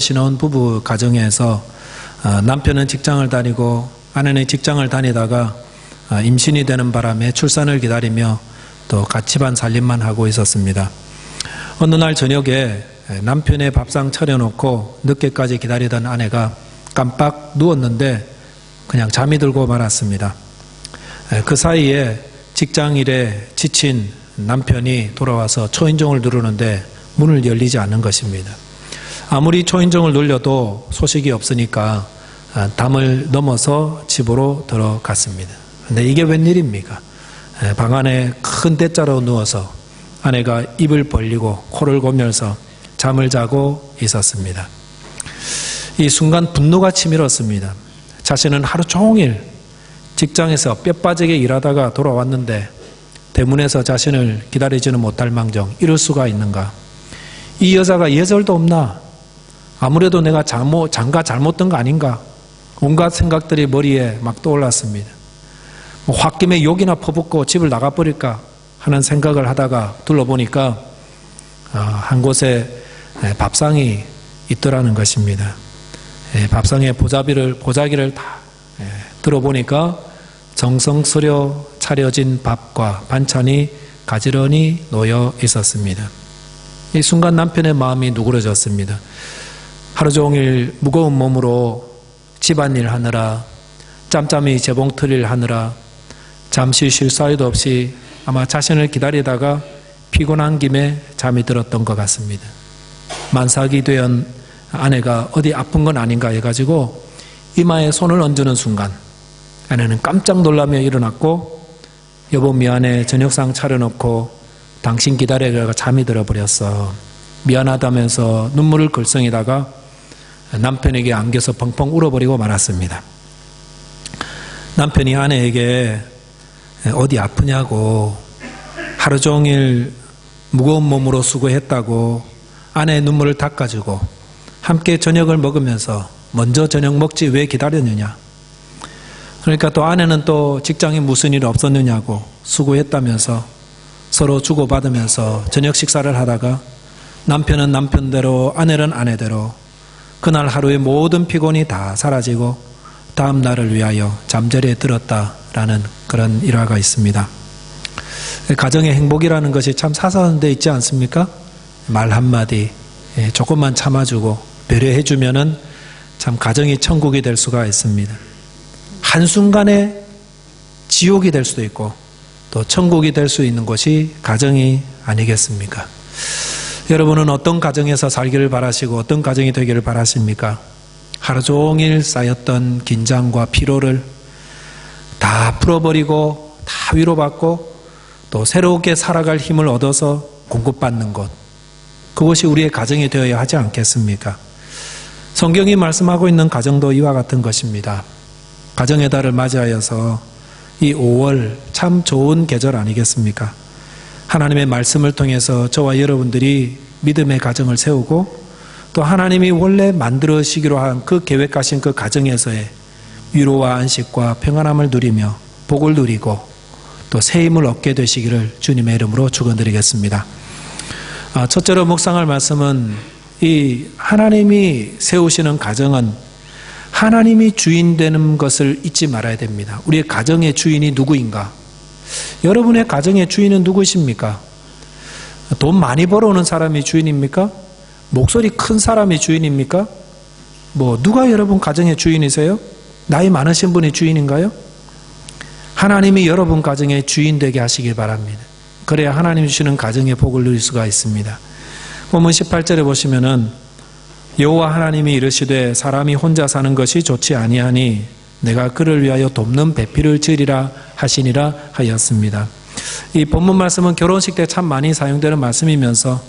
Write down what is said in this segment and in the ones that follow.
신혼부부 가정에서 남편은 직장을 다니고 아내는 직장을 다니다가 임신이 되는 바람에 출산을 기다리며 또 집안 살림만 하고 있었습니다. 어느 날 저녁에 남편의 밥상 차려놓고 늦게까지 기다리던 아내가 깜빡 누웠는데 그냥 잠이 들고 말았습니다. 그 사이에 직장일에 지친 남편이 돌아와서 초인종을 누르는데 문을 열리지 않는 것입니다. 아무리 초인종을 눌려도 소식이 없으니까 담을 넘어서 집으로 들어갔습니다. 근데 이게 웬일입니까? 방 안에 큰 대자로 누워서 아내가 입을 벌리고 코를 고면서 잠을 자고 있었습니다. 이 순간 분노가 치밀었습니다. 자신은 하루 종일 직장에서 뼈 빠지게 일하다가 돌아왔는데 대문에서 자신을 기다리지는 못할 망정 이럴 수가 있는가? 이 여자가 예절도 없나? 아무래도 내가 장가 잘못 든 거 아닌가? 온갖 생각들이 머리에 막 떠올랐습니다. 홧김에 욕이나 퍼붓고 집을 나가버릴까 하는 생각을 하다가 둘러보니까 한 곳에 밥상이 있더라는 것입니다. 밥상에 보자기를 다 들어보니까 정성스레 차려진 밥과 반찬이 가지런히 놓여 있었습니다. 이 순간 남편의 마음이 누그러졌습니다. 하루 종일 무거운 몸으로 집안일 하느라 짬짬이 재봉틀일 하느라 잠시 쉴 사이도 없이 아마 자신을 기다리다가 피곤한 김에 잠이 들었던 것 같습니다. 만삭이 된 아내가 어디 아픈 건 아닌가 해가지고 이마에 손을 얹는 순간 아내는 깜짝 놀라며 일어났고 여보 미안해 저녁상 차려놓고 당신 기다리다가 잠이 들어버렸어 미안하다면서 눈물을 글썽이다가 남편에게 안겨서 펑펑 울어버리고 말았습니다. 남편이 아내에게 어디 아프냐고 하루 종일 무거운 몸으로 수고했다고 아내의 눈물을 닦아주고 함께 저녁을 먹으면서 먼저 저녁 먹지 왜 기다렸느냐. 그러니까 또 아내는 또 직장에 무슨 일 없었느냐고 수고했다면서 서로 주고받으면서 저녁 식사를 하다가 남편은 남편대로 아내는 아내대로 그날 하루의 모든 피곤이 다 사라지고 다음 날을 위하여 잠자리에 들었다라는 그런 일화가 있습니다. 가정의 행복이라는 것이 참 사소한 데 있지 않습니까? 말 한마디 조금만 참아주고 배려해주면은 참 가정이 천국이 될 수가 있습니다. 한순간에 지옥이 될 수도 있고 또 천국이 될 수 있는 곳이 가정이 아니겠습니까? 여러분은 어떤 가정에서 살기를 바라시고 어떤 가정이 되기를 바라십니까? 하루 종일 쌓였던 긴장과 피로를 다 풀어버리고 다 위로받고 또 새롭게 살아갈 힘을 얻어서 공급받는 것, 그것이 우리의 가정이 되어야 하지 않겠습니까? 성경이 말씀하고 있는 가정도 이와 같은 것입니다. 가정의 달을 맞이하여서 이 5월 참 좋은 계절 아니겠습니까? 하나님의 말씀을 통해서 저와 여러분들이 믿음의 가정을 세우고 또 하나님이 원래 만들어시기로 한 그 계획하신 그 가정에서의 위로와 안식과 평안함을 누리며 복을 누리고 또 새 힘을 얻게 되시기를 주님의 이름으로 축원드리겠습니다. 첫째로 묵상할 말씀은 이 하나님이 세우시는 가정은 하나님이 주인 되는 것을 잊지 말아야 됩니다. 우리의 가정의 주인이 누구인가? 여러분의 가정의 주인은 누구십니까? 돈 많이 벌어오는 사람이 주인입니까? 목소리 큰 사람이 주인입니까? 누가 여러분 가정의 주인이세요? 나이 많으신 분이 주인인가요? 하나님이 여러분 가정의 주인 되게 하시길 바랍니다. 그래야 하나님 주시는 가정의 복을 누릴 수가 있습니다. 본문 18절에 보시면은 여호와 하나님이 이르시되 사람이 혼자 사는 것이 좋지 아니하니 내가 그를 위하여 돕는 배필을 지으리라 하시니라 하였습니다. 이 본문 말씀은 결혼식 때 참 많이 사용되는 말씀이면서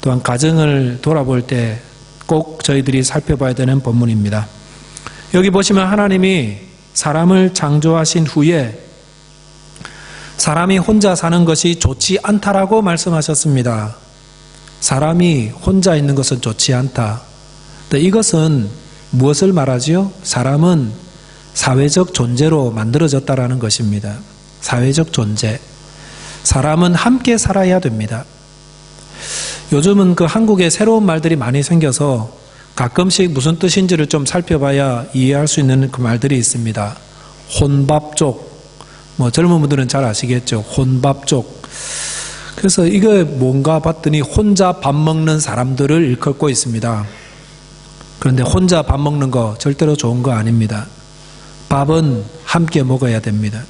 또한 가정을 돌아볼 때 꼭 저희들이 살펴봐야 되는 본문입니다. 여기 보시면 하나님이 사람을 창조하신 후에 사람이 혼자 사는 것이 좋지 않다라고 말씀하셨습니다. 사람이 혼자 있는 것은 좋지 않다. 이것은 무엇을 말하지요? 사람은 사회적 존재로 만들어졌다라는 것입니다. 사회적 존재. 사람은 함께 살아야 됩니다. 요즘은 한국에 새로운 말들이 많이 생겨서 가끔씩 무슨 뜻인지를 좀 살펴봐야 이해할 수 있는 그 말들이 있습니다. 혼밥족, 젊은 분들은 잘 아시겠죠. 혼밥족. 그래서 이거 뭔가 봤더니 혼자 밥 먹는 사람들을 일컫고 있습니다. 그런데 혼자 밥 먹는 거 절대로 좋은 거 아닙니다. 밥은 함께 먹어야 됩니다.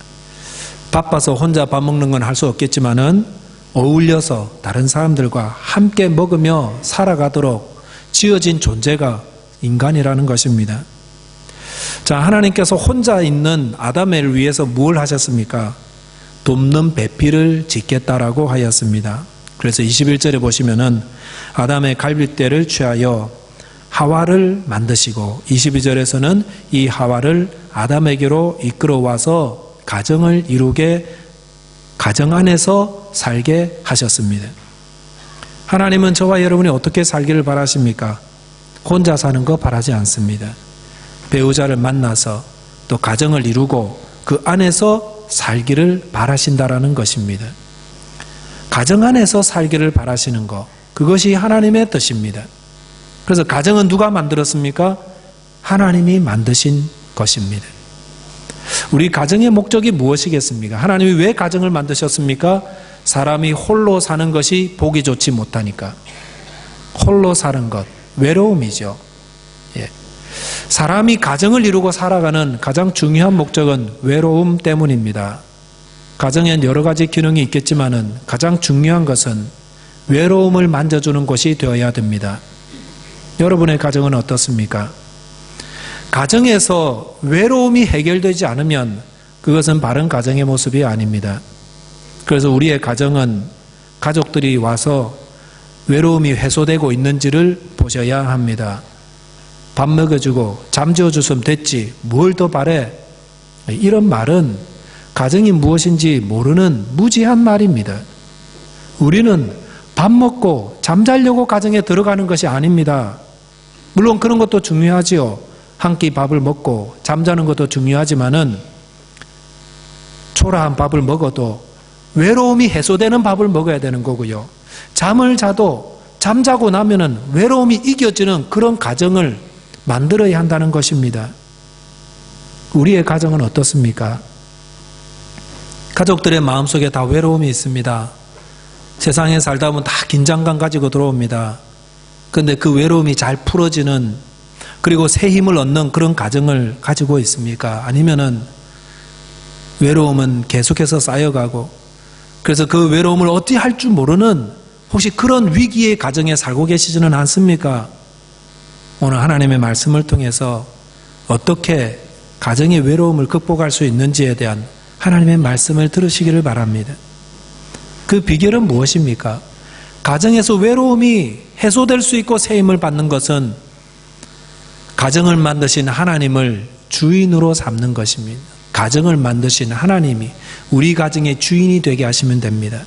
바빠서 혼자 밥 먹는 건 할 수 없겠지만은 어울려서 다른 사람들과 함께 먹으며 살아가도록 지어진 존재가 인간이라는 것입니다. 자, 하나님께서 혼자 있는 아담을 위해서 무엇을 하셨습니까? 돕는 배필을 짓겠다라고 하였습니다. 그래서 21절에 보시면은 아담의 갈빗대를 취하여 하와를 만드시고 22절에서는 이 하와를 아담에게로 이끌어와서 가정을 이루게 가정 안에서 살게 하셨습니다. 하나님은 저와 여러분이 어떻게 살기를 바라십니까? 혼자 사는 거 바라지 않습니다. 배우자를 만나서 또 가정을 이루고 그 안에서 살기를 바라신다라는 것입니다. 가정 안에서 살기를 바라시는 것, 그것이 하나님의 뜻입니다. 그래서 가정은 누가 만들었습니까? 하나님이 만드신 것입니다. 우리 가정의 목적이 무엇이겠습니까? 하나님이 왜 가정을 만드셨습니까? 사람이 홀로 사는 것이 보기 좋지 못하니까. 홀로 사는 것, 외로움이죠. 사람이 가정을 이루고 살아가는 가장 중요한 목적은 외로움 때문입니다. 가정엔 여러 가지 기능이 있겠지만은 가장 중요한 것은 외로움을 만져주는 곳이 되어야 됩니다. 여러분의 가정은 어떻습니까? 가정에서 외로움이 해결되지 않으면 그것은 바른 가정의 모습이 아닙니다. 그래서 우리의 가정은 가족들이 와서 외로움이 해소되고 있는지를 보셔야 합니다. 밥 먹여주고 잠재워줬으면 됐지 뭘 더 바래? 이런 말은 가정이 무엇인지 모르는 무지한 말입니다. 우리는 밥 먹고 잠자려고 가정에 들어가는 것이 아닙니다. 물론 그런 것도 중요하지요. 한 끼 밥을 먹고 잠자는 것도 중요하지만은 초라한 밥을 먹어도 외로움이 해소되는 밥을 먹어야 되는 거고요. 잠을 자도 잠자고 나면은 외로움이 이겨지는 그런 가정을 만들어야 한다는 것입니다. 우리의 가정은 어떻습니까? 가족들의 마음속에 다 외로움이 있습니다. 세상에 살다 보면 다 긴장감 가지고 들어옵니다. 그런데 그 외로움이 잘 풀어지는 그리고 새 힘을 얻는 그런 가정을 가지고 있습니까? 아니면은 외로움은 계속해서 쌓여가고 그래서 그 외로움을 어떻게 할 줄 모르는 혹시 그런 위기의 가정에 살고 계시지는 않습니까? 오늘 하나님의 말씀을 통해서 어떻게 가정의 외로움을 극복할 수 있는지에 대한 하나님의 말씀을 들으시기를 바랍니다. 그 비결은 무엇입니까? 가정에서 외로움이 해소될 수 있고 새 힘을 받는 것은 가정을 만드신 하나님을 주인으로 삼는 것입니다. 가정을 만드신 하나님이 우리 가정의 주인이 되게 하시면 됩니다.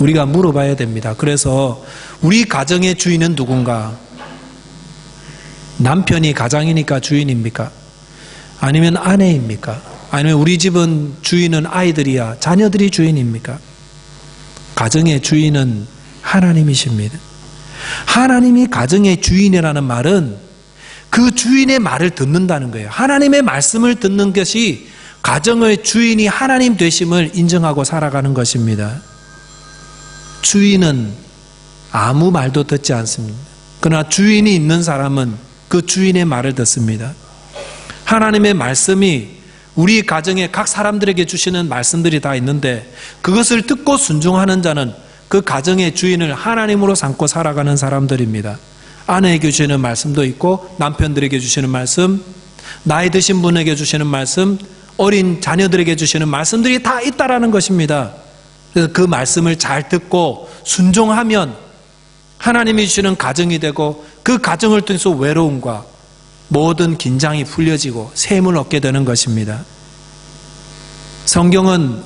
우리가 물어봐야 됩니다. 그래서 우리 가정의 주인은 누군가? 남편이 가장이니까 주인입니까? 아니면 아내입니까? 아니면 우리 집은 주인은 아이들이야, 자녀들이 주인입니까? 가정의 주인은 하나님이십니다. 하나님이 가정의 주인이라는 말은 그 주인의 말을 듣는다는 거예요. 하나님의 말씀을 듣는 것이 가정의 주인이 하나님 되심을 인정하고 살아가는 것입니다. 주인은 아무 말도 듣지 않습니다. 그러나 주인이 있는 사람은 그 주인의 말을 듣습니다. 하나님의 말씀이 우리 가정에 각 사람들에게 주시는 말씀들이 다 있는데 그것을 듣고 순종하는 자는 그 가정의 주인을 하나님으로 삼고 살아가는 사람들입니다. 아내에게 주시는 말씀도 있고 남편들에게 주시는 말씀, 나이 드신 분에게 주시는 말씀, 어린 자녀들에게 주시는 말씀들이 다 있다라는 것입니다. 그래서 그 말씀을 잘 듣고 순종하면 하나님이 주시는 가정이 되고 그 가정을 통해서 외로움과 모든 긴장이 풀려지고 새 힘을 얻게 되는 것입니다. 성경은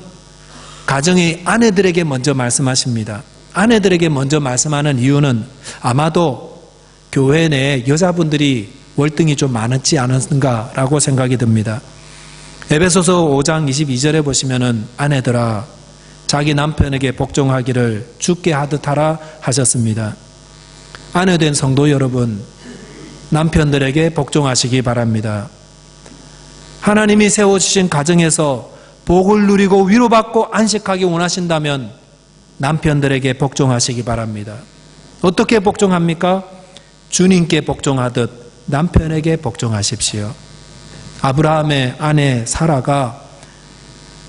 가정의 아내들에게 먼저 말씀하십니다. 아내들에게 먼저 말씀하는 이유는 아마도 교회 내에 여자분들이 월등히 좀 많았지 않았는가라고 생각이 듭니다. 에베소서 5장 22절에 보시면은 아내들아 자기 남편에게 복종하기를 주께 하듯 하라 하셨습니다. 아내된 성도 여러분, 남편들에게 복종하시기 바랍니다. 하나님이 세워주신 가정에서 복을 누리고 위로받고 안식하기 원하신다면 남편들에게 복종하시기 바랍니다. 어떻게 복종합니까? 주님께 복종하듯 남편에게 복종하십시오. 아브라함의 아내 사라가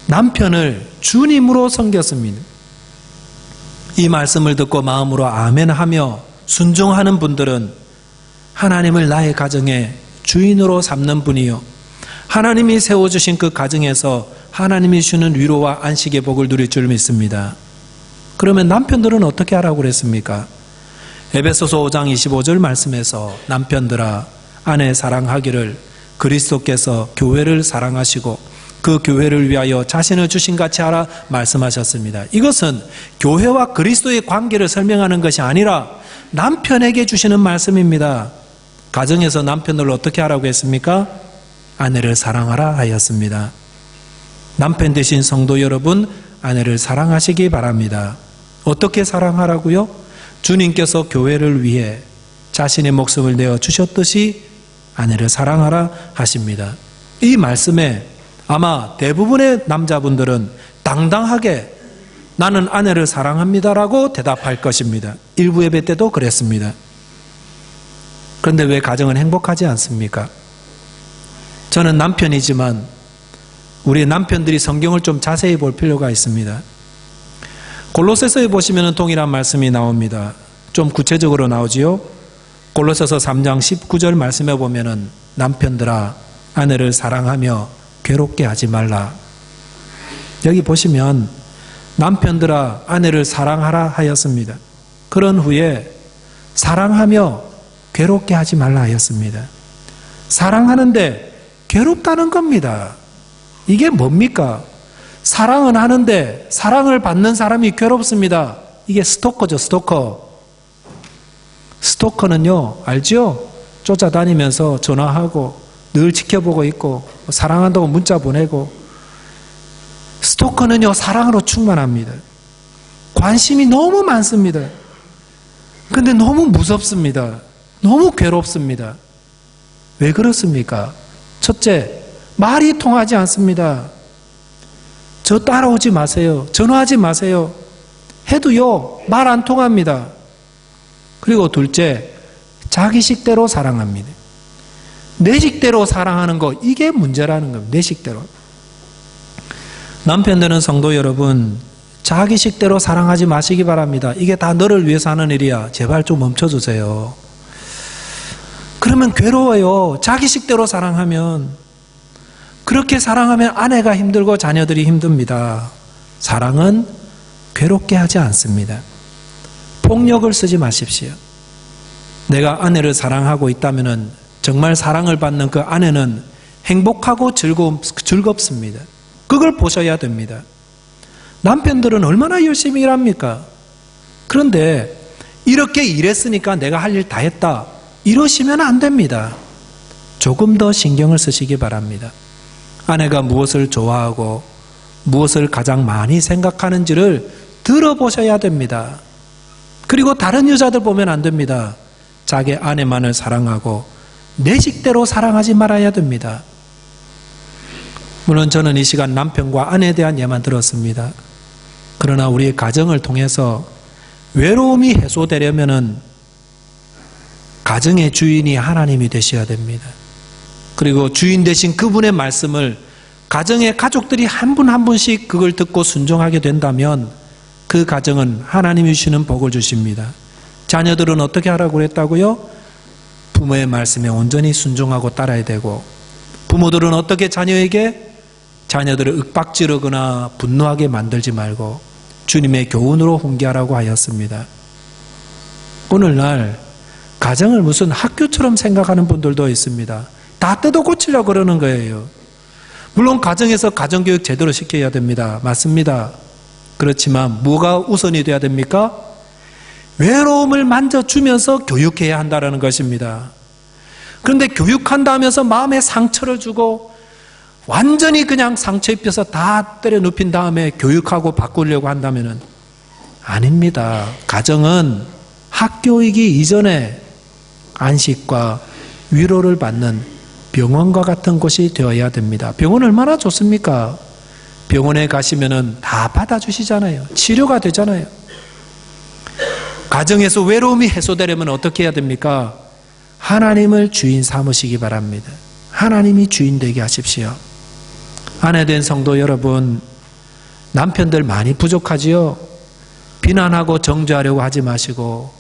남편을 주님으로 섬겼습니다. 이 말씀을 듣고 마음으로 아멘하며 순종하는 분들은 하나님을 나의 가정의 주인으로 삼는 분이요, 하나님이 세워주신 그 가정에서 하나님이 주는 위로와 안식의 복을 누릴 줄 믿습니다. 그러면 남편들은 어떻게 하라고 그랬습니까? 에베소서 5장 25절 말씀에서 남편들아 아내 사랑하기를 그리스도께서 교회를 사랑하시고 그 교회를 위하여 자신을 주신 같이 하라 말씀하셨습니다. 이것은 교회와 그리스도의 관계를 설명하는 것이 아니라 남편에게 주시는 말씀입니다. 가정에서 남편들을 어떻게 하라고 했습니까? 아내를 사랑하라 하였습니다. 남편 되신 성도 여러분, 아내를 사랑하시기 바랍니다. 어떻게 사랑하라고요? 주님께서 교회를 위해 자신의 목숨을 내어 주셨듯이 아내를 사랑하라 하십니다. 이 말씀에 아마 대부분의 남자분들은 당당하게 나는 아내를 사랑합니다라고 대답할 것입니다. 일부 예배 때도 그랬습니다. 그런데 왜 가정은 행복하지 않습니까? 저는 남편이지만 우리 남편들이 성경을 좀 자세히 볼 필요가 있습니다. 골로새서에 보시면 동일한 말씀이 나옵니다. 좀 구체적으로 나오지요. 골로새서 3장 19절 말씀에 보면은 남편들아 아내를 사랑하며 괴롭게 하지 말라. 여기 보시면 남편들아 아내를 사랑하라 하였습니다. 그런 후에 사랑하며 괴롭게 하지 말라 하였습니다. 사랑하는데 괴롭다는 겁니다. 이게 뭡니까? 사랑은 하는데 사랑을 받는 사람이 괴롭습니다. 이게 스토커죠, 스토커. 스토커는요, 알죠? 쫓아다니면서 전화하고 늘 지켜보고 있고 사랑한다고 문자 보내고. 스토커는요, 사랑으로 충만합니다. 관심이 너무 많습니다. 근데 너무 무섭습니다. 너무 괴롭습니다. 왜 그렇습니까? 첫째, 말이 통하지 않습니다. 저 따라오지 마세요. 전화하지 마세요. 해도요, 말 안 통합니다. 그리고 둘째, 자기 식대로 사랑합니다. 내 식대로 사랑하는 거, 이게 문제라는 겁니다. 내 식대로. 남편들은 성도 여러분, 자기 식대로 사랑하지 마시기 바랍니다. 이게 다 너를 위해서 하는 일이야. 제발 좀 멈춰주세요. 그러면 괴로워요. 자기 식대로 사랑하면. 그렇게 사랑하면 아내가 힘들고 자녀들이 힘듭니다. 사랑은 괴롭게 하지 않습니다. 폭력을 쓰지 마십시오. 내가 아내를 사랑하고 있다면 정말 사랑을 받는 그 아내는 행복하고 즐겁습니다. 그걸 보셔야 됩니다. 남편들은 얼마나 열심히 일합니까? 그런데 이렇게 일했으니까 내가 할 일 다 했다, 이러시면 안 됩니다. 조금 더 신경을 쓰시기 바랍니다. 아내가 무엇을 좋아하고 무엇을 가장 많이 생각하는지를 들어보셔야 됩니다. 그리고 다른 여자들 보면 안 됩니다. 자기 아내만을 사랑하고 내 식대로 사랑하지 말아야 됩니다. 물론 저는 이 시간 남편과 아내에 대한 예만 들었습니다. 그러나 우리의 가정을 통해서 외로움이 해소되려면은 가정의 주인이 하나님이 되셔야 됩니다. 그리고 주인 되신 그분의 말씀을 가정의 가족들이 한 분 한 분씩 그걸 듣고 순종하게 된다면 그 가정은 하나님이 주시는 복을 주십니다. 자녀들은 어떻게 하라고 그랬다고요? 부모의 말씀에 온전히 순종하고 따라야 되고, 부모들은 어떻게 자녀들을 윽박지르거나 분노하게 만들지 말고 주님의 교훈으로 훈계하라고 하였습니다. 오늘날 가정을 무슨 학교처럼 생각하는 분들도 있습니다. 다 뜯어 고치려고 그러는 거예요. 물론 가정에서 가정교육 제대로 시켜야 됩니다. 맞습니다. 그렇지만 뭐가 우선이 돼야 됩니까? 외로움을 만져주면서 교육해야 한다는 것입니다. 그런데 교육한다 하면서 마음에 상처를 주고 완전히 그냥 상처 입혀서 다 때려 눕힌 다음에 교육하고 바꾸려고 한다면 아닙니다. 가정은 학교이기 이전에 안식과 위로를 받는 병원과 같은 곳이 되어야 됩니다. 병원 얼마나 좋습니까? 병원에 가시면은 다 받아주시잖아요. 치료가 되잖아요. 가정에서 외로움이 해소되려면 어떻게 해야 됩니까? 하나님을 주인 삼으시기 바랍니다. 하나님이 주인 되게 하십시오. 아내된 성도 여러분, 남편들 많이 부족하지요? 비난하고 정죄하려고 하지 마시고,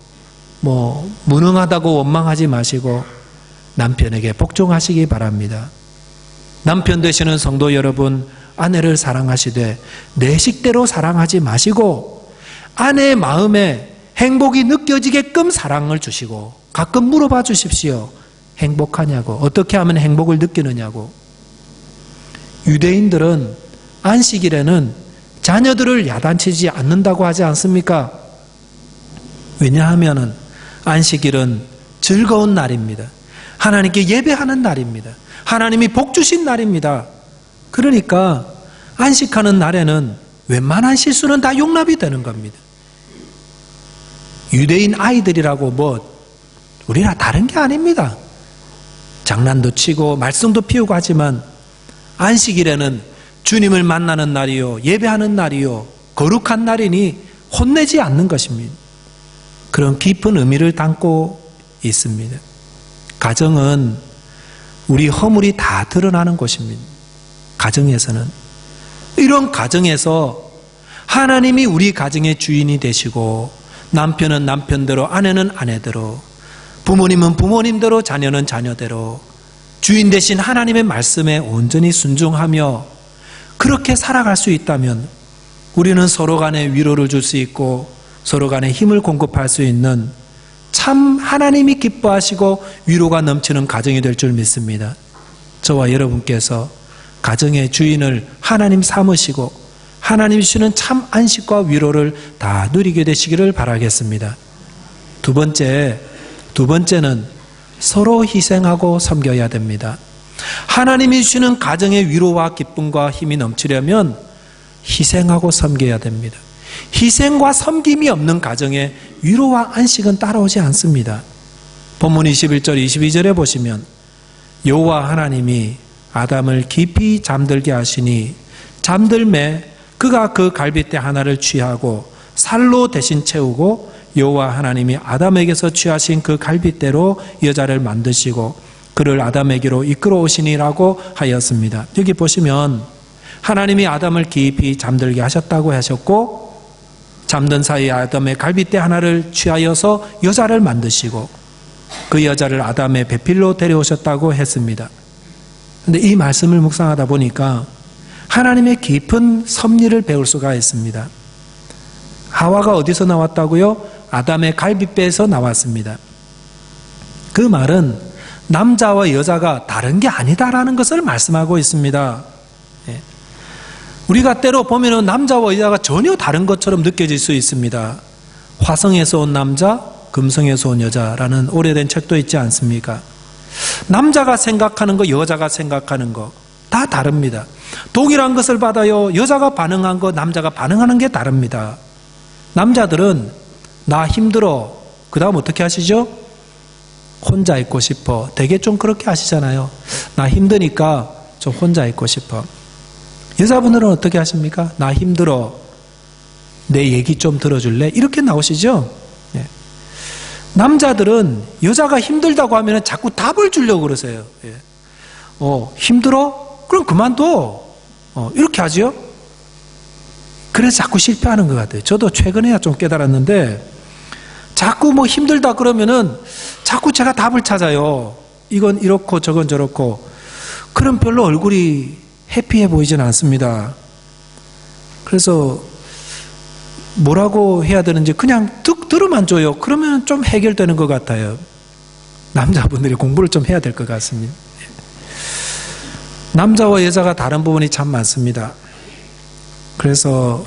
무능하다고 원망하지 마시고, 남편에게 복종하시기 바랍니다. 남편 되시는 성도 여러분, 아내를 사랑하시되 내 식대로 사랑하지 마시고 아내의 마음에 행복이 느껴지게끔 사랑을 주시고 가끔 물어봐 주십시오. 행복하냐고, 어떻게 하면 행복을 느끼느냐고. 유대인들은 안식일에는 자녀들을 야단치지 않는다고 하지 않습니까? 왜냐하면 안식일은 즐거운 날입니다. 하나님께 예배하는 날입니다. 하나님이 복 주신 날입니다. 그러니까 안식하는 날에는 웬만한 실수는 다 용납이 되는 겁니다. 유대인 아이들이라고 우리랑 다른 게 아닙니다. 장난도 치고 말썽도 피우고 하지만 안식일에는 주님을 만나는 날이요, 예배하는 날이요, 거룩한 날이니 혼내지 않는 것입니다. 그런 깊은 의미를 담고 있습니다. 가정은 우리 허물이 다 드러나는 곳입니다. 가정에서는. 이런 가정에서 하나님이 우리 가정의 주인이 되시고 남편은 남편대로, 아내는 아내대로, 부모님은 부모님대로, 자녀는 자녀대로 주인 되신 하나님의 말씀에 온전히 순종하며 그렇게 살아갈 수 있다면 우리는 서로 간에 위로를 줄 수 있고 서로 간에 힘을 공급할 수 있는 참 하나님이 기뻐하시고 위로가 넘치는 가정이 될 줄 믿습니다. 저와 여러분께서 가정의 주인을 하나님 삼으시고 하나님 주시는 참 안식과 위로를 다 누리게 되시기를 바라겠습니다. 두 번째는 서로 희생하고 섬겨야 됩니다. 하나님이 주시는 가정의 위로와 기쁨과 힘이 넘치려면 희생하고 섬겨야 됩니다. 희생과 섬김이 없는 가정에 위로와 안식은 따라오지 않습니다. 본문 21절 22절에 보시면 여호와 하나님이 아담을 깊이 잠들게 하시니 잠들매 그가 그 갈빗대 하나를 취하고 살로 대신 채우고 여호와 하나님이 아담에게서 취하신 그 갈빗대로 여자를 만드시고 그를 아담에게로 이끌어 오시니라고 하였습니다. 여기 보시면 하나님이 아담을 깊이 잠들게 하셨다고 하셨고 잠든 사이에 아담의 갈빗대 하나를 취하여서 여자를 만드시고 그 여자를 아담의 배필로 데려오셨다고 했습니다. 그런데 이 말씀을 묵상하다 보니까 하나님의 깊은 섭리를 배울 수가 있습니다. 하와가 어디서 나왔다고요? 아담의 갈빗배에서 나왔습니다. 그 말은 남자와 여자가 다른 게 아니다라는 것을 말씀하고 있습니다. 우리가 때로 보면 남자와 여자가 전혀 다른 것처럼 느껴질 수 있습니다. 화성에서 온 남자, 금성에서 온 여자라는 오래된 책도 있지 않습니까? 남자가 생각하는 거, 여자가 생각하는 거 다 다릅니다. 동일한 것을 받아요. 여자가 반응한 거, 남자가 반응하는 게 다릅니다. 남자들은 나 힘들어. 그 다음 어떻게 하시죠? 혼자 있고 싶어. 되게 좀 그렇게 하시잖아요. 나 힘드니까 좀 혼자 있고 싶어. 여자분들은 어떻게 하십니까? 나 힘들어. 내 얘기 좀 들어줄래? 이렇게 나오시죠? 예. 남자들은 여자가 힘들다고 하면 자꾸 답을 주려고 그러세요. 예. 힘들어? 그럼 그만둬. 이렇게 하죠? 그래서 자꾸 실패하는 것 같아요. 저도 최근에야 좀 깨달았는데 자꾸 힘들다 그러면은 자꾸 제가 답을 찾아요. 이건 이렇고 저건 저렇고. 그럼 별로 얼굴이 해피해 보이진 않습니다. 그래서 뭐라고 해야 되는지 그냥 들어만 줘요. 그러면 좀 해결되는 것 같아요. 남자분들이 공부를 좀 해야 될 것 같습니다. 남자와 여자가 다른 부분이 참 많습니다. 그래서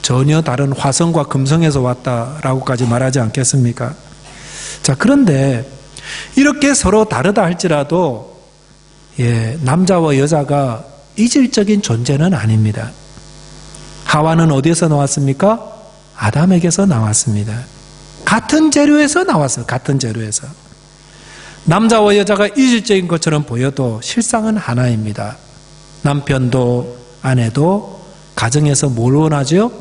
전혀 다른 화성과 금성에서 왔다라고까지 말하지 않겠습니까? 자, 그런데 이렇게 서로 다르다 할지라도 남자와 여자가 이질적인 존재는 아닙니다. 하와는 어디에서 나왔습니까? 아담에게서 나왔습니다. 같은 재료에서 나왔어요. 같은 재료에서. 남자와 여자가 이질적인 것처럼 보여도 실상은 하나입니다. 남편도 아내도 가정에서 뭘 원하죠?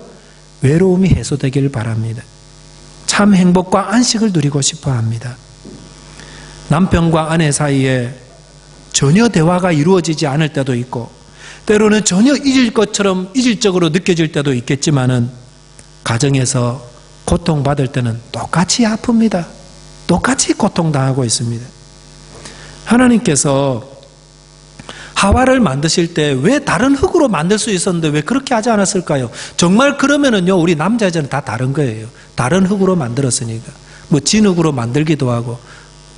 외로움이 해소되기를 바랍니다. 참 행복과 안식을 누리고 싶어 합니다. 남편과 아내 사이에 전혀 대화가 이루어지지 않을 때도 있고, 때로는 전혀 잊을 것처럼 이질적으로 느껴질 때도 있겠지만은, 가정에서 고통받을 때는 똑같이 아픕니다. 똑같이 고통당하고 있습니다. 하나님께서 하와를 만드실 때 왜 다른 흙으로 만들 수 있었는데 왜 그렇게 하지 않았을까요? 정말 그러면은요, 우리 남자 여자는 다 다른 거예요. 다른 흙으로 만들었으니까. 뭐 진흙으로 만들기도 하고,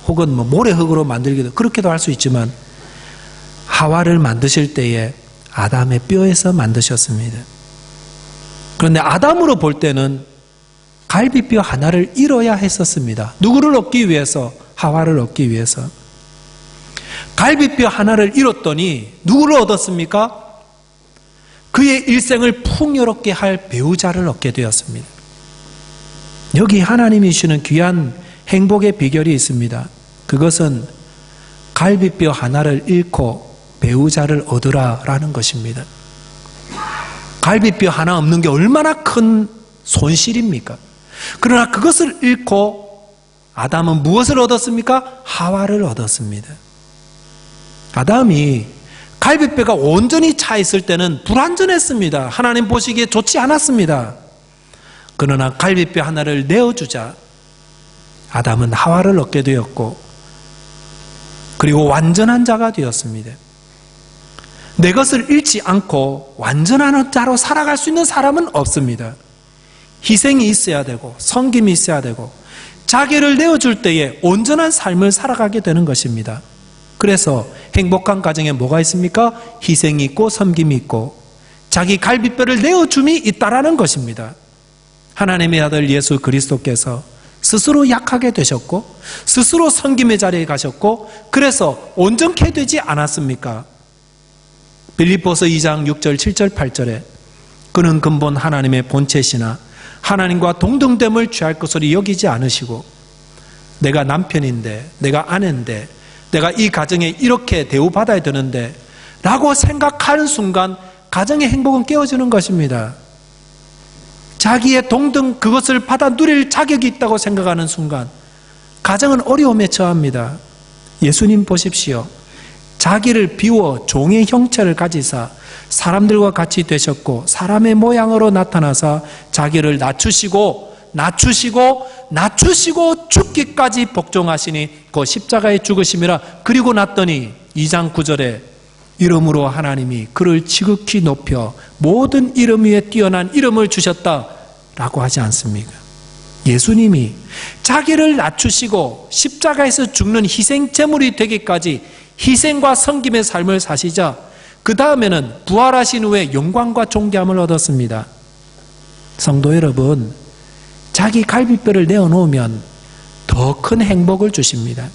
혹은 뭐 모래흙으로 만들기도, 그렇게도 할 수 있지만, 하와를 만드실 때에 아담의 뼈에서 만드셨습니다. 그런데 아담으로 볼 때는 갈비뼈 하나를 잃어야 했었습니다. 누구를 얻기 위해서? 하와를 얻기 위해서. 갈비뼈 하나를 잃었더니 누구를 얻었습니까? 그의 일생을 풍요롭게 할 배우자를 얻게 되었습니다. 여기 하나님이 주시는 귀한 행복의 비결이 있습니다. 그것은 갈비뼈 하나를 잃고 배우자를 얻으라라는 것입니다. 갈비뼈 하나 없는 게 얼마나 큰 손실입니까? 그러나 그것을 잃고 아담은 무엇을 얻었습니까? 하와를 얻었습니다. 아담이 갈비뼈가 온전히 차 있을 때는 불완전했습니다. 하나님 보시기에 좋지 않았습니다. 그러나 갈비뼈 하나를 내어주자 아담은 하와를 얻게 되었고, 그리고 완전한 자가 되었습니다. 내 것을 잃지 않고 완전한 자로 살아갈 수 있는 사람은 없습니다. 희생이 있어야 되고 섬김이 있어야 되고 자기를 내어줄 때에 온전한 삶을 살아가게 되는 것입니다. 그래서 행복한 가정에 뭐가 있습니까? 희생이 있고 섬김이 있고 자기 갈비뼈를 내어줌이 있다라는 것입니다. 하나님의 아들 예수 그리스도께서 스스로 약하게 되셨고 스스로 섬김의 자리에 가셨고, 그래서 온전케 되지 않았습니까? 빌립보서 2장 6절 7절 8절에 그는 근본 하나님의 본체시나 하나님과 동등됨을 취할 것으로 여기지 않으시고, 내가 남편인데 내가 아내인데 내가 이 가정에 이렇게 대우받아야 되는데 라고 생각하는 순간 가정의 행복은 깨어지는 것입니다. 자기의 동등, 그것을 받아 누릴 자격이 있다고 생각하는 순간 가정은 어려움에 처합니다. 예수님 보십시오. 자기를 비워 종의 형체를 가지사 사람들과 같이 되셨고 사람의 모양으로 나타나사 자기를 낮추시고 죽기까지 복종하시니 그 십자가에 죽으심이라. 그리고 났더니 2장 9절에 이름으로 하나님이 그를 지극히 높여 모든 이름 위에 뛰어난 이름을 주셨다라고 하지 않습니까? 예수님이 자기를 낮추시고 십자가에서 죽는 희생 제물이 되기까지 희생과 섬김의 삶을 사시자 그 다음에는 부활하신 후에 영광과 존귀함을 얻었습니다. 성도 여러분, 자기 갈비뼈를 내어놓으면 더 큰 행복을 주십니다.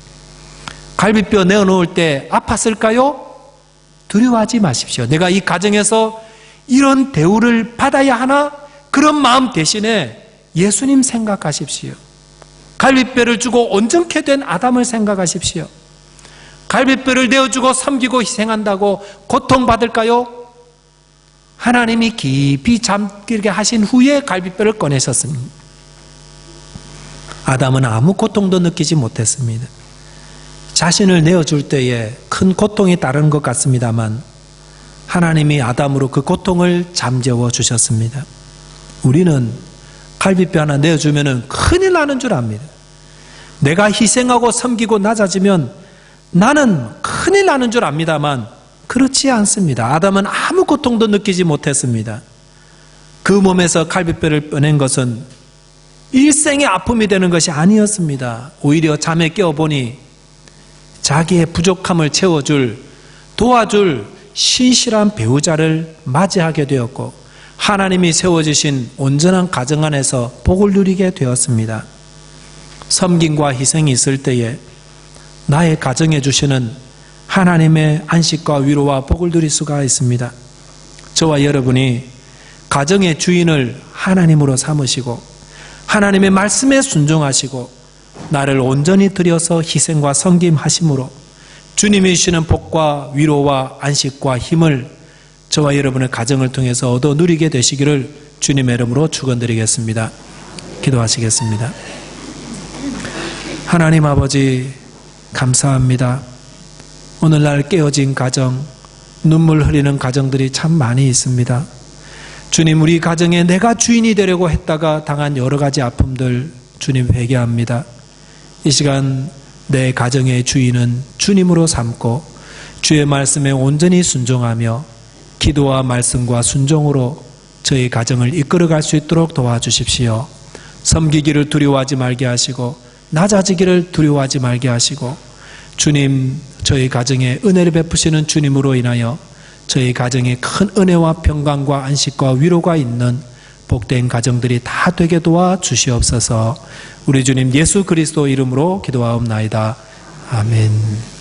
갈비뼈 내어놓을 때 아팠을까요? 두려워하지 마십시오. 내가 이 가정에서 이런 대우를 받아야 하나? 그런 마음 대신에 예수님 생각하십시오. 갈비뼈를 주고 온전케 된 아담을 생각하십시오. 갈비뼈를 내어주고 섬기고 희생한다고 고통받을까요? 하나님이 깊이 잠들게 하신 후에 갈비뼈를 꺼내셨습니다. 아담은 아무 고통도 느끼지 못했습니다. 자신을 내어줄 때에 큰 고통이 따르는 것 같습니다만 하나님이 아담으로 그 고통을 잠재워 주셨습니다. 우리는 갈비뼈 하나 내어주면 큰일 나는 줄 압니다. 내가 희생하고 섬기고 낮아지면 나는 큰일 나는 줄 압니다만 그렇지 않습니다. 아담은 아무 고통도 느끼지 못했습니다. 그 몸에서 갈비뼈를 빼낸 것은 일생의 아픔이 되는 것이 아니었습니다. 오히려 잠에 깨어보니 자기의 부족함을 채워줄, 도와줄 신실한 배우자를 맞이하게 되었고 하나님이 세워주신 온전한 가정 안에서 복을 누리게 되었습니다. 섬김과 희생이 있을 때에 나의 가정에 주시는 하나님의 안식과 위로와 복을 누릴 수가 있습니다. 저와 여러분이 가정의 주인을 하나님으로 삼으시고 하나님의 말씀에 순종하시고 나를 온전히 들여서 희생과 섬김하심으로 주님이 주시는 복과 위로와 안식과 힘을 저와 여러분의 가정을 통해서 얻어 누리게 되시기를 주님의 이름으로 축원드리겠습니다. 기도하시겠습니다. 하나님 아버지, 감사합니다. 오늘날 깨어진 가정, 눈물 흘리는 가정들이 참 많이 있습니다. 주님, 우리 가정에 내가 주인이 되려고 했다가 당한 여러 가지 아픔들 주님 회개합니다. 이 시간 내 가정의 주인은 주님으로 삼고 주의 말씀에 온전히 순종하며 기도와 말씀과 순종으로 저희 가정을 이끌어갈 수 있도록 도와주십시오. 섬기기를 두려워하지 말게 하시고 낮아지기를 두려워하지 말게 하시고 주님, 저희 가정에 은혜를 베푸시는 주님으로 인하여 저희 가정에 큰 은혜와 평강과 안식과 위로가 있는 복된 가정들이 다 되게 도와주시옵소서. 우리 주님 예수 그리스도 이름으로 기도하옵나이다. 아멘.